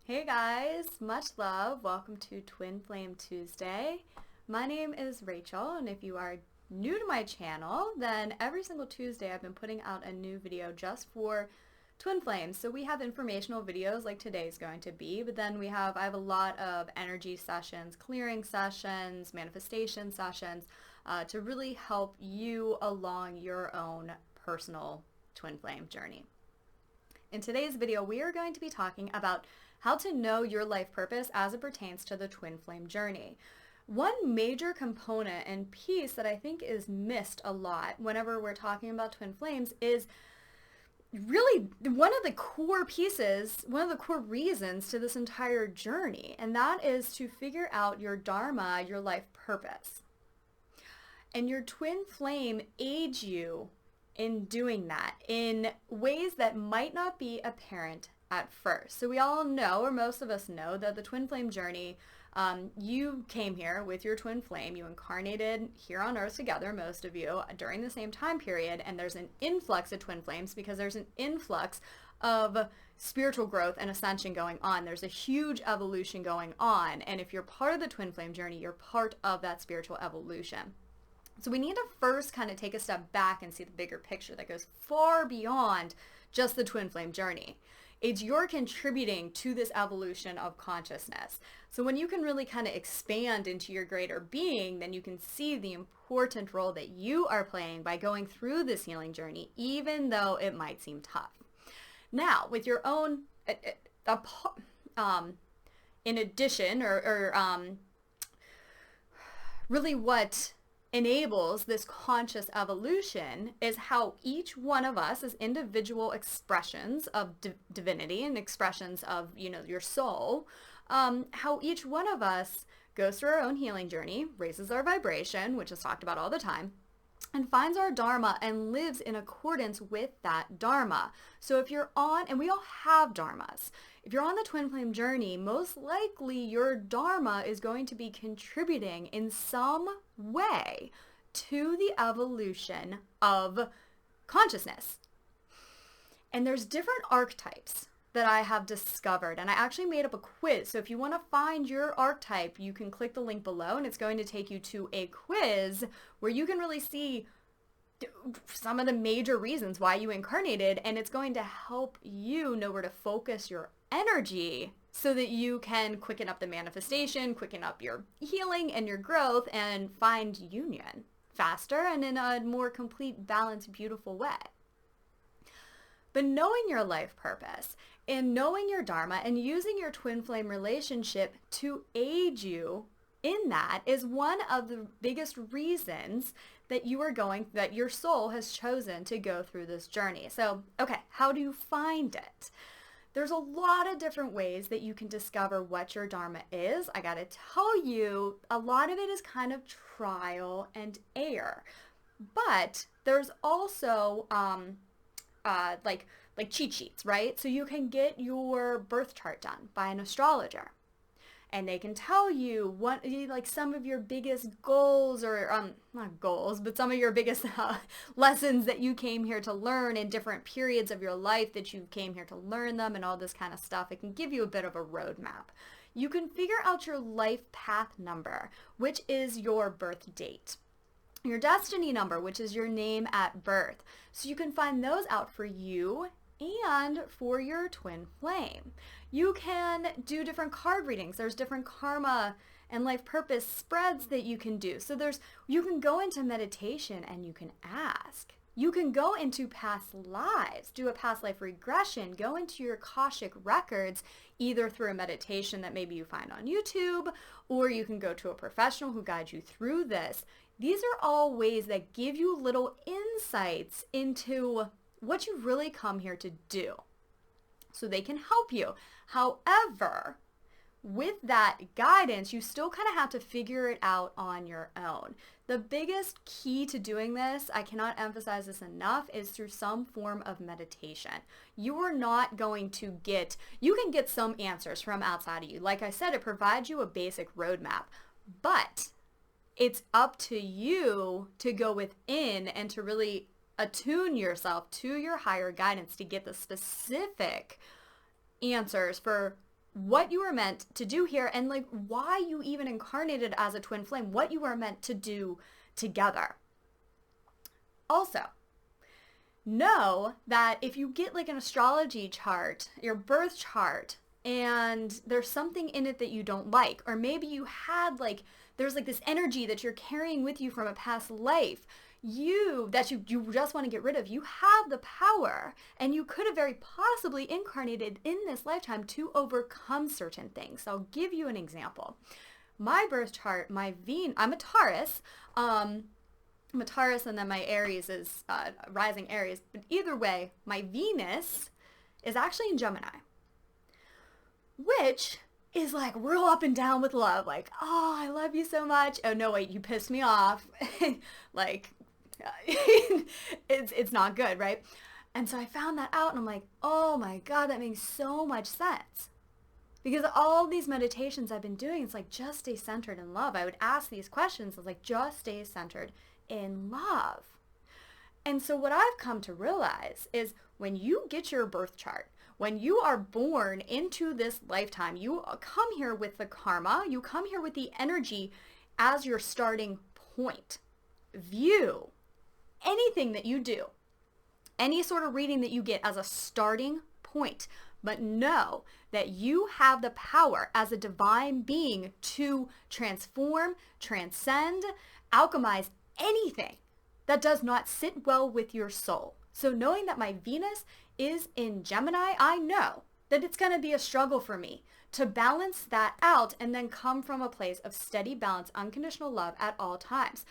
Hey guys, much love. Welcome to Twin Flame Tuesday. My name is Rachel, and if you are new to my channel, then every single Tuesday I've been putting out a new video just for twin flames. So we have informational videos like today's going to be, but then I have a lot of energy sessions, clearing sessions, manifestation sessions to really help you along your own personal twin flame journey. In today's video, we are going to be talking about how to know your life purpose as it pertains to the twin flame journey. One major component and piece that I think is missed a lot whenever we're talking about twin flames is really one of the core pieces, one of the core reasons to this entire journey, and that is to figure out your Dharma, your life purpose. And your twin flame aids you in doing that in ways that might not be apparent at first. So we all know, or most of us know, that the twin flame journey, you came here with your twin flame, you incarnated here on earth together, most of you, during the same time period, and there's an influx of twin flames because there's an influx of spiritual growth and ascension going on. There's a huge evolution going on, and if you're part of the twin flame journey, you're part of that spiritual evolution. So we need to first kind of take a step back and see the bigger picture that goes far beyond just the twin flame journey. It's you're contributing to this evolution of consciousness. So when you can really kind of expand into your greater being, then you can see the important role that you are playing by going through this healing journey, even though it might seem tough. Now, with your own, in addition, really what enables this conscious evolution is how each one of us as individual expressions of divinity and expressions of, your soul, how each one of us goes through our own healing journey, raises our vibration, which is talked about all the time, and finds our Dharma and lives in accordance with that Dharma. So if you're on, and we all have Dharmas, if you're on the twin flame journey, most likely your Dharma is going to be contributing in some way to the evolution of consciousness. And there's different archetypes that I have discovered, and I actually made up a quiz. So if you want to find your archetype, you can click the link below, and it's going to take you to a quiz where you can really see some of the major reasons why you incarnated, and it's going to help you know where to focus your energy so that you can quicken up the manifestation, quicken up your healing and your growth, and find union faster and in a more complete, balanced, beautiful way. But knowing your life purpose and knowing your Dharma and using your twin flame relationship to aid you in that is one of the biggest reasons that that your soul has chosen to go through this journey. So, okay, how do you find it? There's a lot of different ways that you can discover what your Dharma is. I gotta tell you, a lot of it is kind of trial and error. But there's also like cheat sheets, right? So you can get your birth chart done by an astrologer, and they can tell you what, like, some of your biggest goals, or not goals, but some of your biggest lessons that you came here to learn in different periods of your life that you came here to learn them, and all this kind of stuff. It can give you a bit of a roadmap. You can figure out your life path number, which is your birth date. Your destiny number, which is your name at birth. So you can find those out for you and for your twin flame. You can do different card readings. There's different karma and life purpose spreads that you can do. So you can go into meditation and you can ask. You can go into past lives, do a past life regression, go into your Akashic records, either through a meditation that maybe you find on YouTube, or you can go to a professional who guides you through this. These are all ways that give you little insights into what you really come here to do. So they can help you. However, with that guidance, you still kind of have to figure it out on your own. The biggest key to doing this, I cannot emphasize this enough, is through some form of meditation. You are not going to you can get some answers from outside of you. Like I said, it provides you a basic roadmap, but it's up to you to go within and to really attune yourself to your higher guidance to get the specific answers for what you were meant to do here, and like why you even incarnated as a twin flame, what you are meant to do together. Also, know that if you get like an astrology chart, your birth chart, and there's something in it that you don't like, or maybe you had like, there's like this energy that you're carrying with you from a past life, you just want to get rid of, you have the power, and you could have very possibly incarnated in this lifetime to overcome certain things. So I'll give you an example. My birth chart, I'm a Taurus, I'm a Taurus, and then my Aries is rising Aries. But either way, my Venus is actually in Gemini, which is like real up and down with love. Like, oh, I love you so much. Oh, no, wait, you pissed me off. Like, it's not good, right? And so I found that out, and I'm like, oh my God, that makes so much sense. Because all these meditations I've been doing, it's like, just stay centered in love. I would ask these questions. I was like, just stay centered in love. And so what I've come to realize is when you get your birth chart, when you are born into this lifetime, you come here with the karma, you come here with the energy as your starting point. View anything that you do, any sort of reading that you get as a starting point, but know that you have the power as a divine being to transform, transcend, alchemize anything that does not sit well with your soul. So knowing that my Venus is in Gemini, I know that it's going to be a struggle for me to balance that out and then come from a place of steady, balance, unconditional love at all times.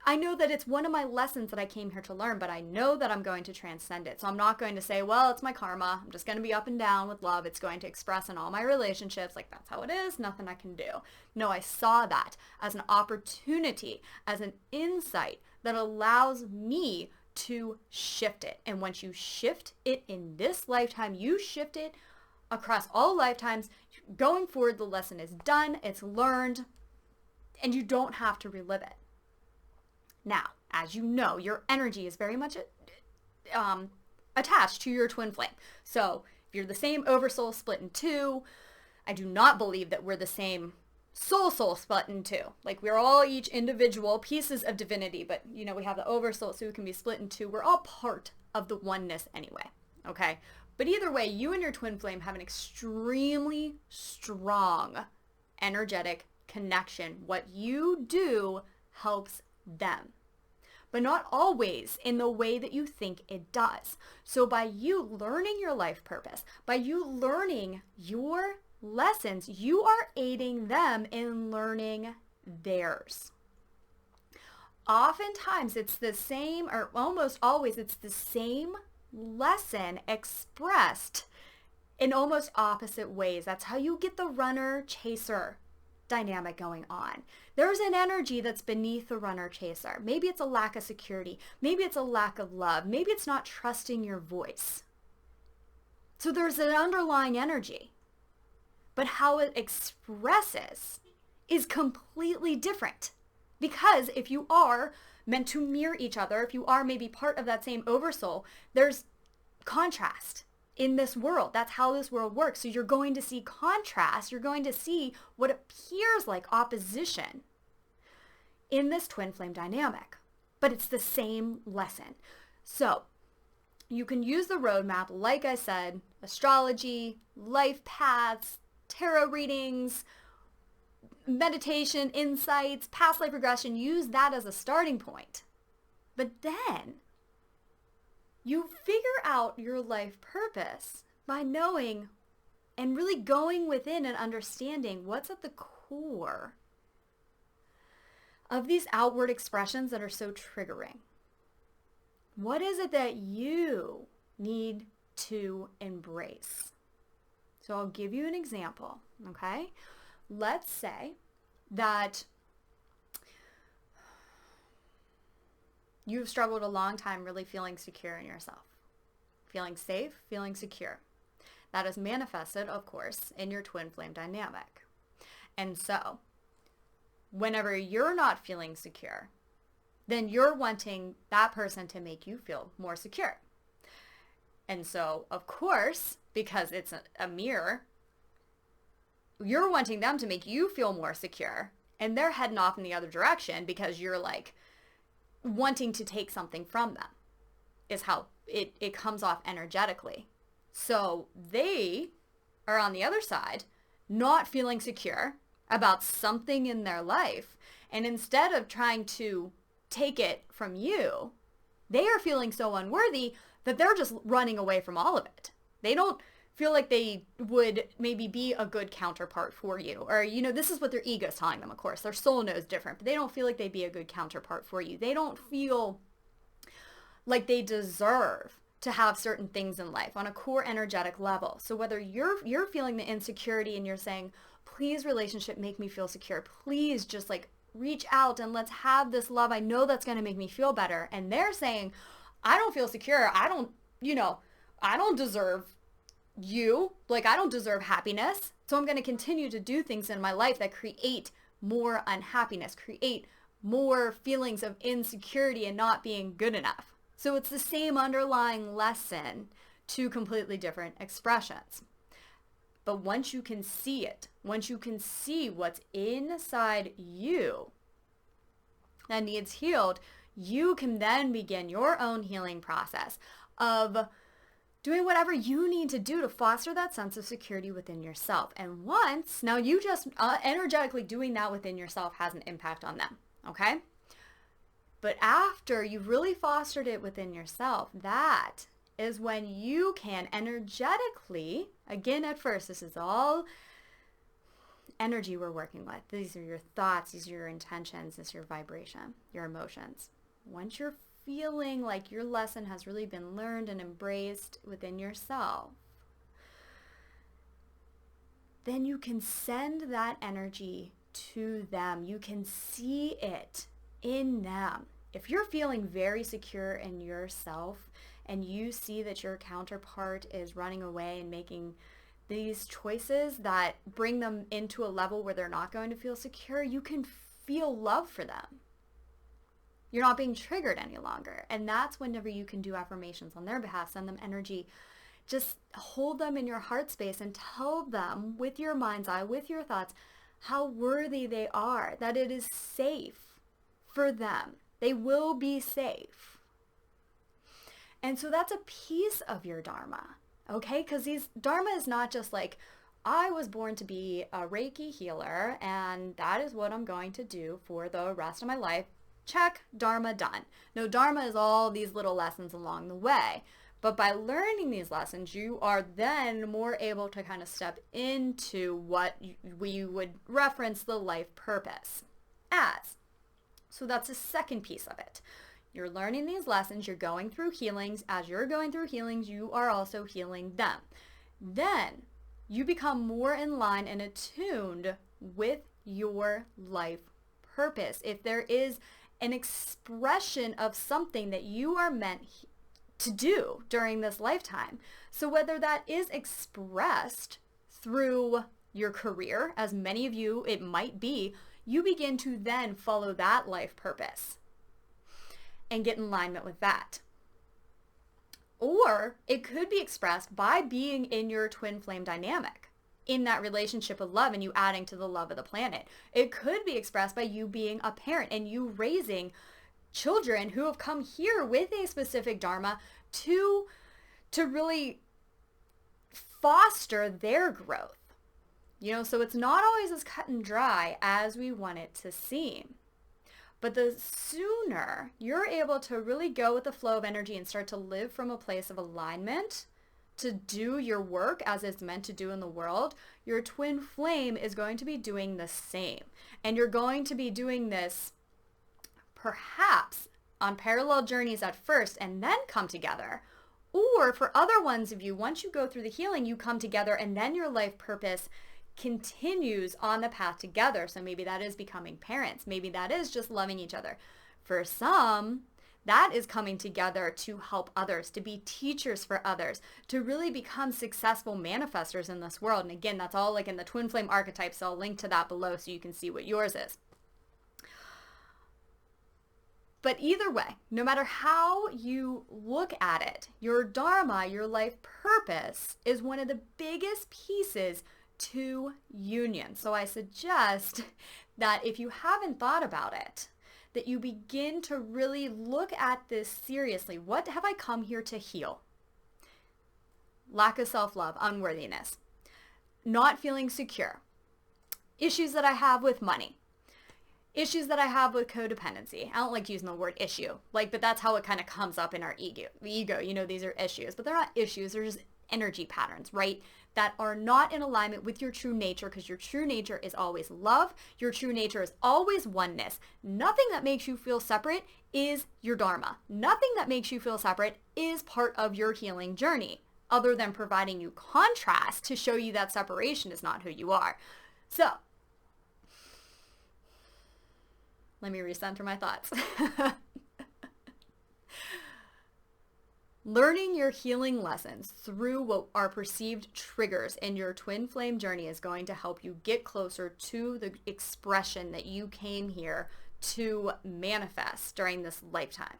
I know that it's one of my lessons that I came here to learn, but I know that I'm going to transcend it. So I'm not going to say, well, it's my karma. I'm just going to be up and down with love. It's going to express in all my relationships. Like, that's how it is. Nothing I can do. No, I saw that as an opportunity, as an insight that allows me to shift it. And once you shift it in this lifetime, you shift it across all lifetimes. Going forward, the lesson is done. It's learned, and you don't have to relive it. Now, as you know, your energy is very much attached to your twin flame. So if you're the same oversoul split in two, I do not believe that we're the same soul split in two. Like, we're all each individual pieces of divinity, but we have the oversoul, so we can be split in two. We're all part of the oneness anyway, okay? But either way, you and your twin flame have an extremely strong energetic connection. What you do helps them, but not always in the way that you think it does. So by you learning your life purpose, by you learning your lessons, you are aiding them in learning theirs. Oftentimes it's the same, or almost always it's the same lesson expressed in almost opposite ways. That's how you get the runner-chaser dynamic going on. There's an energy that's beneath the runner chaser. Maybe it's a lack of security. Maybe it's a lack of love. Maybe it's not trusting your voice. So there's an underlying energy. But how it expresses is completely different. Because if you are meant to mirror each other, if you are maybe part of that same oversoul, there's contrast in this world. That's how this world works. So you're going to see contrast. You're going to see what appears like opposition in this twin flame dynamic. But it's the same lesson. So you can use the roadmap, like I said, astrology, life paths, tarot readings, meditation, insights, past life regression. Use that as a starting point. But then you figure out your life purpose by knowing and really going within and understanding what's at the core of these outward expressions that are so triggering. What is it that you need to embrace? So I'll give you an example, okay? Let's say that you've struggled a long time really feeling secure in yourself, feeling safe, feeling secure. That is manifested, of course, in your twin flame dynamic. And so whenever you're not feeling secure, then you're wanting that person to make you feel more secure. And so, of course, because it's a mirror, you're wanting them to make you feel more secure, and they're heading off in the other direction because you're like wanting to take something from them, is how it comes off energetically. So they are on the other side, not feeling secure about something in their life. And instead of trying to take it from you, they are feeling so unworthy that they're just running away from all of it. They don't feel like they would maybe be a good counterpart for you. Or, this is what their ego is telling them, of course. Their soul knows different, but they don't feel like they'd be a good counterpart for you. They don't feel like they deserve to have certain things in life on a core energetic level. So whether you're feeling the insecurity and you're saying, please, relationship, make me feel secure. Please just like reach out and let's have this love. I know that's going to make me feel better. And they're saying, I don't feel secure. I don't deserve you. Like, I don't deserve happiness. So I'm going to continue to do things in my life that create more unhappiness, create more feelings of insecurity and not being good enough. So it's the same underlying lesson, two completely different expressions. But once you can see it, once you can see what's inside you that needs healed, you can then begin your own healing process of doing whatever you need to do to foster that sense of security within yourself. And now you just energetically doing that within yourself has an impact on them, okay? But after you've really fostered it within yourself, that is when you can energetically, again, at first, this is all energy we're working with. These are your thoughts, these are your intentions, this is your vibration, your emotions. Once you're feeling like your lesson has really been learned and embraced within yourself, then you can send that energy to them. You can see it in them. If you're feeling very secure in yourself and you see that your counterpart is running away and making these choices that bring them into a level where they're not going to feel secure, you can feel love for them. You're not being triggered any longer. And that's whenever you can do affirmations on their behalf, send them energy. Just hold them in your heart space and tell them with your mind's eye, with your thoughts, how worthy they are, that it is safe for them. They will be safe. And so that's a piece of your Dharma, okay? Because Dharma is not just like, I was born to be a Reiki healer and that is what I'm going to do for the rest of my life. Check, Dharma, done. No, Dharma is all these little lessons along the way. But by learning these lessons, you are then more able to kind of step into what we would reference the life purpose as. So that's the second piece of it. You're learning these lessons, you're going through healings. As you're going through healings, you are also healing them. Then you become more in line and attuned with your life purpose. If there is an expression of something that you are meant to do during this lifetime. So whether that is expressed through your career, as many of you it might be, you begin to then follow that life purpose and get in alignment with that. Or it could be expressed by being in your twin flame dynamic, in that relationship of love and you adding to the love of the planet. It could be expressed by you being a parent and you raising children who have come here with a specific Dharma to really foster their growth. So it's not always as cut and dry as we want it to seem. But the sooner you're able to really go with the flow of energy and start to live from a place of alignment to do your work as it's meant to do in the world, your twin flame is going to be doing the same. And you're going to be doing this perhaps on parallel journeys at first and then come together. Or for other ones of you, once you go through the healing, you come together and then your life purpose continues on the path together. So maybe that is becoming parents. Maybe that is just loving each other. For some, that is coming together to help others, to be teachers for others, to really become successful manifestors in this world. And again, that's all like in the twin flame archetype. So I'll link to that below so you can see what yours is. But either way, no matter how you look at it, your Dharma, your life purpose, is one of the biggest pieces to union. So I suggest that if you haven't thought about it, that you begin to really look at this seriously. What have I come here to heal? Lack of self-love, unworthiness, not feeling secure, issues that I have with money, issues that I have with codependency. I don't like using the word issue, but that's how it kind of comes up in our ego. These are issues, but they're not issues. They're just energy patterns, right? That are not in alignment with your true nature, because your true nature is always love. Your true nature is always oneness. Nothing that makes you feel separate is your Dharma. Nothing that makes you feel separate is part of your healing journey, other than providing you contrast to show you that separation is not who you are. So, let me recenter my thoughts. Learning your healing lessons through what are perceived triggers in your twin flame journey is going to help you get closer to the expression that you came here to manifest during this lifetime.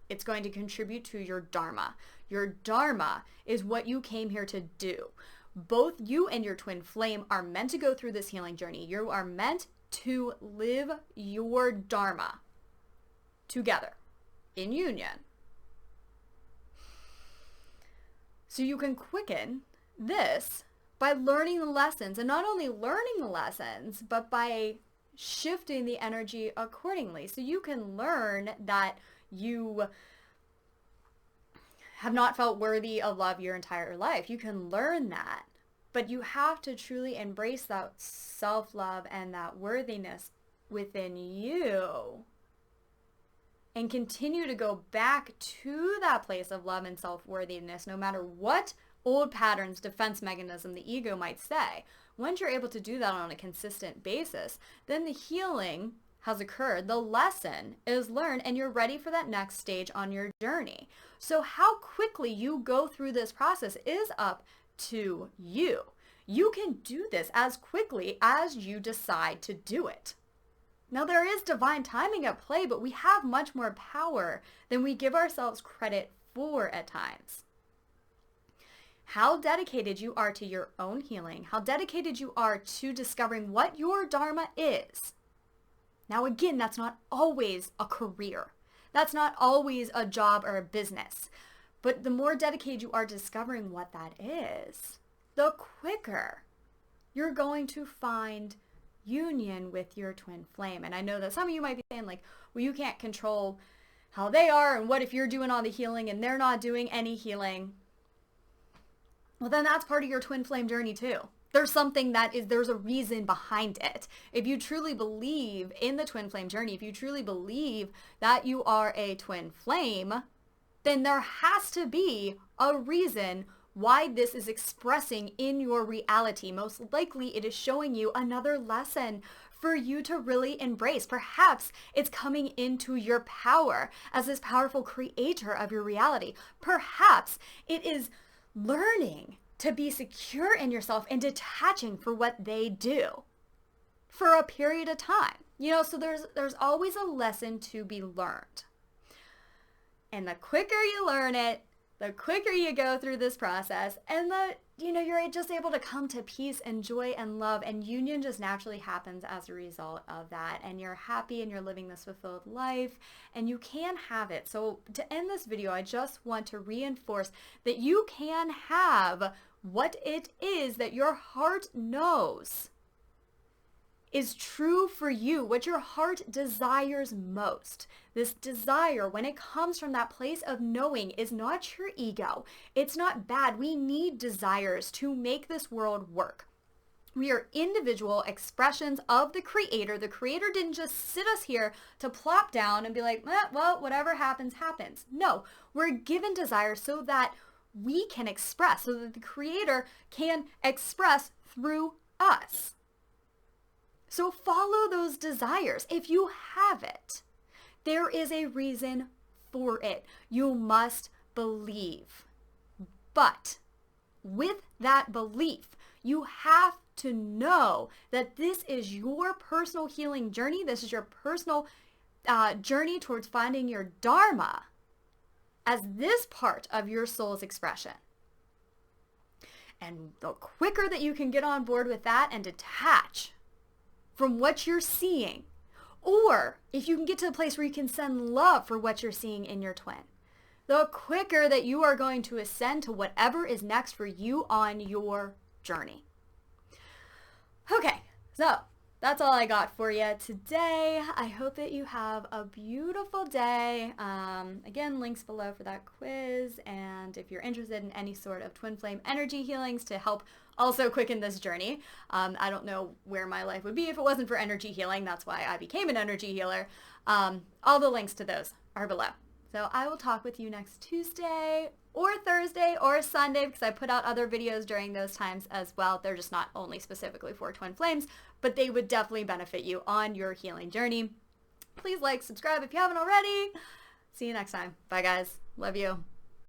It's going to contribute to your Dharma. Your Dharma is what you came here to do. Both you and your twin flame are meant to go through this healing journey. You are meant to live your Dharma together in union. So you can quicken this by learning the lessons, and not only learning the lessons, but by shifting the energy accordingly. So you can learn that you have not felt worthy of love your entire life. You can learn that, but you have to truly embrace that self-love and that worthiness within you, and continue to go back to that place of love and self-worthiness, no matter what old patterns, defense mechanism the ego might say. Once you're able to do that on a consistent basis, then the healing has occurred, the lesson is learned, and you're ready for that next stage on your journey. So how quickly you go through this process is up to you. You can do this as quickly as you decide to do it. Now, there is divine timing at play, but we have much more power than we give ourselves credit for at times. How dedicated you are to your own healing, how dedicated you are to discovering what your Dharma is. Now, again, that's not always a career. That's not always a job or a business. But the more dedicated you are to discovering what that is, the quicker you're going to find union with your twin flame. And I know that some of you might be saying, well, you can't control how they are, and what if you're doing all the healing and they're not doing any healing? Well, then that's part of your twin flame journey too. There's a reason behind it. If you truly believe in the twin flame journey, if you truly believe that you are a twin flame, then there has to be a reason why this is expressing in your reality. Most likely it is showing you another lesson for you to really embrace. Perhaps it's coming into your power as this powerful creator of your reality. Perhaps it is learning to be secure in yourself and detaching for what they do for a period of time. So there's always a lesson to be learned. And the quicker you learn it, the quicker you go through this process, and you're just able to come to peace and joy and love, and union just naturally happens as a result of that. And you're happy and you're living this fulfilled life, and you can have it. So to end this video, I just want to reinforce that you can have what it is that your heart knows is true for you, what your heart desires most. This desire, when it comes from that place of knowing, is not your ego. It's not bad. We need desires to make this world work. We are individual expressions of the Creator. The Creator didn't just sit us here to plop down and be like, well, whatever happens, happens. No, we're given desires so that we can express, so that the Creator can express through us. So follow those desires. If you have it, there is a reason for it. You must believe. But with that belief, you have to know that this is your personal healing journey. This is your personal journey towards finding your Dharma as this part of your soul's expression. And the quicker that you can get on board with that and detach from what you're seeing, or if you can get to the place where you can send love for what you're seeing in your twin, the quicker that you are going to ascend to whatever is next for you on your journey. Okay, so that's all I got for you today. I hope that you have a beautiful day. Again, links below for that quiz. And if you're interested in any sort of twin flame energy healings to help also quicken this journey, I don't know where my life would be if it wasn't for energy healing. That's why I became an energy healer. All the links to those are below. So I will talk with you next Tuesday or Thursday or Sunday, because I put out other videos during those times as well. They're just not only specifically for twin flames, but they would definitely benefit you on your healing journey. Please like, subscribe if you haven't already. See you next time. Bye guys. Love you.